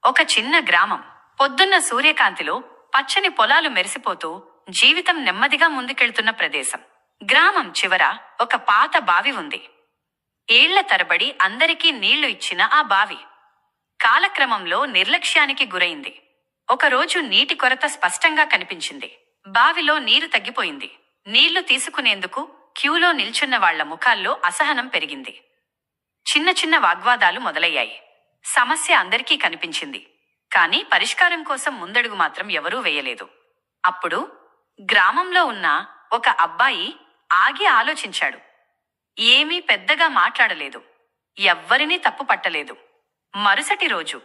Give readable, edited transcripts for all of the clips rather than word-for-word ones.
ఒక చిన్న గ్రామం. పొద్దున్న సూర్యకాంతిలో పచ్చని పొలాలు మెరిసిపోతూ జీవితం నెమ్మదిగా ముందుకెళ్తున్న ప్రదేశం. గ్రామం చివర ఒక పాత బావి ఉంది. ఏళ్ల తరబడి అందరికీ నీళ్లు ఇచ్చిన ఆ బావి కాలక్రమంలో నిర్లక్ష్యానికి గురైంది. ఒకరోజు నీటి కొరత స్పష్టంగా కనిపించింది. బావిలో నీరు తగ్గిపోయింది. నీళ్లు తీసుకునేందుకు క్యూలో నిల్చున్న వాళ్ల ముఖాల్లో అసహనం పెరిగింది. చిన్న చిన్న వాగ్వాదాలు మొదలయ్యాయి. సమస్య అందరికీ కనిపించింది, కానీ పరిష్కారం కోసం ముందడుగు మాత్రం ఎవరూ వేయలేదు. అప్పుడు గ్రామంలో ఉన్న ఒక అబ్బాయి ఆగి ఆలోచించాడు. ఏమీ పెద్దగా మాట్లాడలేదు, ఎవ్వరినీ తప్పు పట్టలేదు. మరుసటి రోజు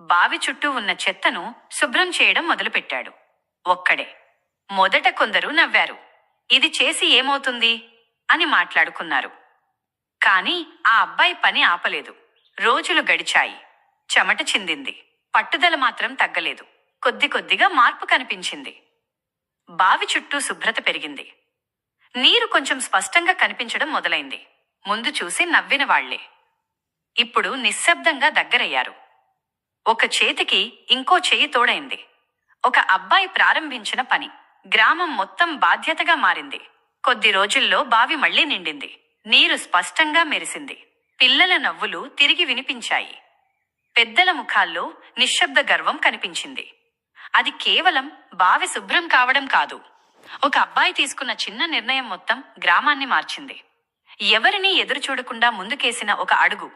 బావి చుట్టూ ఉన్న చెత్తను శుభ్రం చేయడం మొదలుపెట్టాడు. ఒక్కడే. మొదట కొందరు నవ్వారు. ఇది చేసి ఏమవుతుంది అని మాట్లాడుకున్నారు. కాని ఆ అబ్బాయి పని ఆపలేదు. రోజులు గడిచాయి. చెమట చిందింది. పట్టుదల మాత్రం తగ్గలేదు. కొద్ది కొద్దిగా మార్పు కనిపించింది. బావి చుట్టూ శుభ్రత పెరిగింది. నీరు కొంచెం స్పష్టంగా కనిపించడం మొదలైంది. ముందు చూసి నవ్విన వాళ్లే ఇప్పుడు నిశ్శబ్దంగా దగ్గరయ్యారు. ఒక చేతికి ఇంకో చెయ్యి తోడైంది. ఒక అబ్బాయి ప్రారంభించిన పని గ్రామం మొత్తం బాధ్యతగా మారింది. కొద్ది రోజుల్లో బావి మళ్లీ నిండింది. నీరు స్పష్టంగా మెరిసింది. పిల్లల నవ్వులు తిరిగి వినిపించాయి. పెద్దల ముఖాల్లో నిశ్శబ్ద గర్వం కనిపించింది. అది కేవలం బావి శుభ్రం కావడం కాదు, ఒక అబ్బాయి తీసుకున్న చిన్న నిర్ణయం మొత్తం గ్రామాన్ని మార్చింది. ఎవరినీ ఎదురుచూడకుండా ముందుకేసిన ఒక అడుగు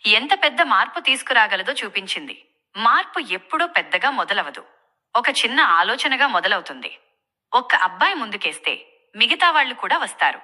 ఎంత పెద్ద మార్పు తీసుకురాగలదో చూపించింది. మార్పు ఎప్పుడూ పెద్దగా మొదలవదు, ఒక చిన్న ఆలోచనగా మొదలవుతుంది. ఒక్క అబ్బాయి ముందుకేస్తే మిగతా వాళ్లు కూడా వస్తారు.